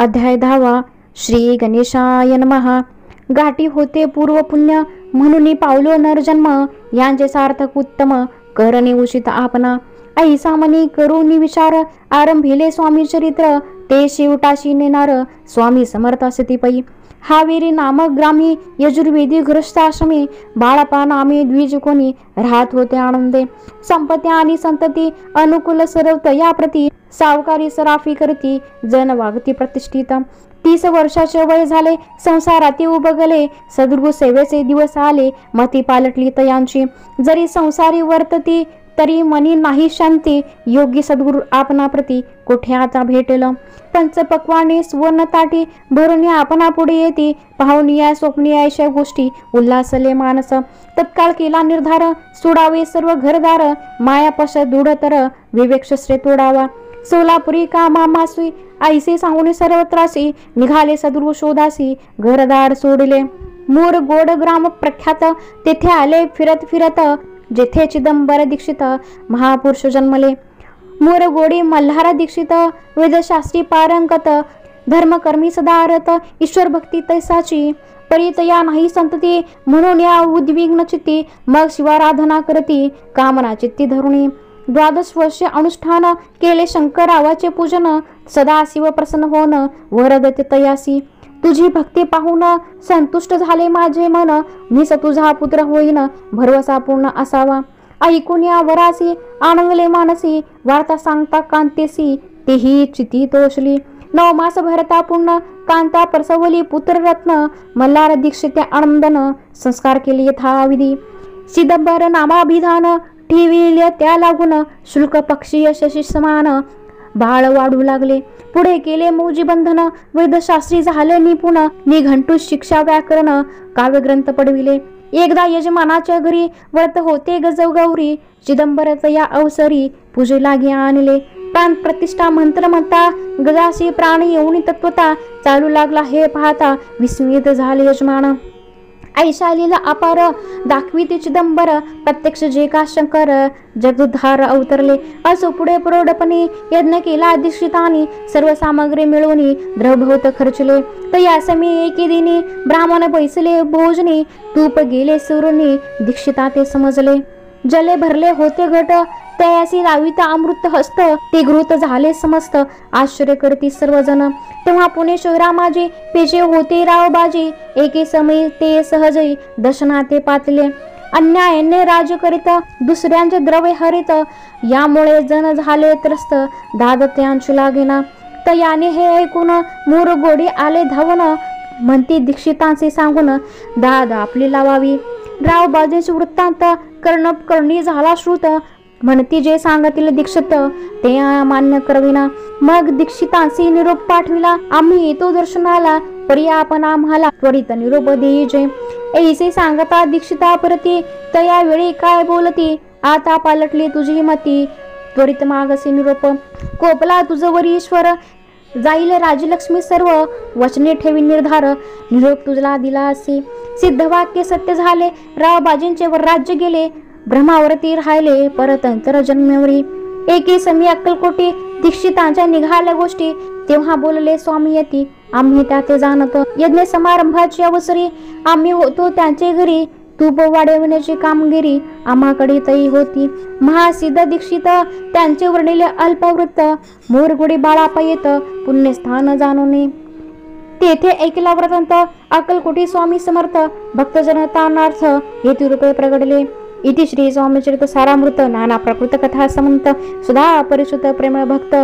अध्याय 10. श्री गणेशाय नमः. गाठी होते पूर्व पुण्य म्हणून पावलो नरजन्म, यांचे सार्थक उत्तम करणे उचित आपणा. ऐसा मनी करून विचार, आरंभिले स्वामी चरित्र, ते शिवटाशी नेणार स्वामी समर्थ असती पै. हावेरी नामक ग्रामी यजुर्वेदी गृहस्थाश्रमी, बाळापा नामे द्विज कोणी राहत होते आनंदे. संपत्ती आणि संतती अनुकूल सर्व या प्रती, सावकारी सराफी करती जन वागती प्रतिष्ठित. 30 वर्षाचे वय झाले, संसाराती उबगले, सद्गुरु सेवेचे दिवस आले, मती पालटली तयांची. जरी संसारी वर्तती तरी मनी नाही शांती, योगी सद्गुरु आपणा प्रती कोठे आता भेटेल. पंचपक्वाने सुवर्ण ताटी भरून आपणा पुढे येते, पाहून या स्वप्नी अशा गोष्टी उल्हासले मानस. तत्काळ केला निर्धार, सोडावे सर्व घरदार, मायापश दूढतर विवेकशस्त्रे तोडावा. सोलापुरी कामा मासुई ऐसे सांगून सर्व त्रासी, निघाले सद्गुरु शोधासी, घरदार सोडले. मूर गोड ग्राम प्रख्यात, तेथे आले फिरत फिरत, जेथे चिदंबर दीक्षित महापुरुष जन्मले. मूर गोडी मल्हार दीक्षित, वेदशास्त्री पारंगत, धर्मकर्मी सदारत, ईश्वर भक्ती तैसाची. परितया नाही संतती, म्हणून या उद्विग्न चित्ती, मग शिवाराधना करती कामना चित्ती धरुणी. 12 वर्षे अनुष्ठान केले शंकरावाचे पूजन, सदा शिव प्रसन्न होन वरदते तयासी. तुझी भक्ती पाहून संतुष्ट झाले माझे मन, मीच तुझा पुत्र होईन भरवसा पूर्ण असावा. ऐकून या वरासी आनंदले मानसी, वार्ता सांगता कांतेसी तेही चिती तोषली. 9 मास भरता पूर्ण कांता प्रसवली पुत्ररत्न, मल्हार दीक्षित आनंदन संस्कार केले यथाविधी. चिदंबर नामाभिधान ठेविले त्या लागून, शुल्क पक्षी यशस्वी समान बाळ वाढू लागले. पुढे केले मौजी बंधन, वेदशास्त्री झाले निपुण, निघंटू शिक्षा व्याकरण काव्यग्रंथ पडविले. एकदा यजमानाच्या घरी व्रत होते गजगौरी, चिदंबर या अवसरी पूजे लागे आणले. प्राण प्रतिष्ठा मंत्र म्हणता, गजाशी प्राणी येऊन तत्वता, चालू लागला हे पाहता विस्मित झाले यजमान. ऐशालीला अपार दाखविते चिदंबर, प्रत्यक्ष जे का शंकर जगदुद्धार अवतरले. असो पुढे प्रौढपणी यज्ञ केला दीक्षितानी, सर्व सामग्री मिळवून द्रवभूत खर्चले. तयासमी एके दिनी ब्राह्मण बैसले भोजनी, तूप गेले सुरुनी दीक्षिता ते समजले. जले भरले होते घट, तयासी लाविता अमृत हस्त, ते घृत झाले समस्त आश्चर्य करती सर्वजण. तेव्हा पुणे शहरा माझे पेचे होते रावबाजी, एके समय ते सहजई दर्शनाते पातले. अन्यायाने राज करीत, दुसऱ्यांचे द्रव्य हरित, यामुळे जन झाले त्रस्त, दाद त्यांची लागेना. तयाने हे ऐकून मूर गोडी आले धावून, म्हणती दीक्षितांचे सांगून दाद आपली लावावी. रावबाजीचे वृत्तांत कर्णकर्णी झाला श्रुत, म्हणती जे सांगतील दीक्षित ते मान्य करविना. मग दीक्षितांशी निरोप पाठविला, आम्ही येतो दर्शनाला, परी आपण आम्हाला त्वरित निरोप देईजे. ऐसे सांगता दीक्षिता परती, तया वेळी काय बोलती, आता पालटली तुझी मती, त्वरित मागसी निरोप. कोपला तुझवरी ईश्वर, जाईल राजलक्ष्मी सर्व, वचने ठेवी निर्धार, निरोप तुझला दिला असे. सिद्धवाक्य सत्य झाले, रावबाजींचे वर राज्य गेले, ब्रह्मावरती राहिले परतंतर जन्मेवरी. एके समी अक्कलकोटी दीक्षितांच्या निघाल्या गोष्टी, तेव्हा बोलले स्वामी यती, आम्ही त्याते जाणत. यज्ञ समारंभाची अवसरी आम्ही होतो त्यांचे घरी, तूप वाढवण्याची कामगिरी आम्हाकडे तई होती. महासिद्ध दीक्षित त्यांचे वर्णिले अल्पवृत्त, मोरगुडी बाळापा येत पुण्यस्थान जाणून. तेथे ऐकला व्रतंत अक्कलकोटी स्वामी समर्थ, भक्तजन तारणार्थ हेतु रूपे प्रगडले. इति श्री स्वामीचरित सारामृत नाना प्रकृत कथा समंत सुधा परिसुत प्रेम भक्त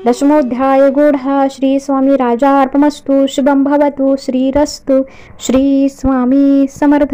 10मोऽध्याय गूढः. श्री स्वामी राजार्पणमस्तु. शुभं भवतु. श्रीरस्तु. श्री स्वामी समर्थ.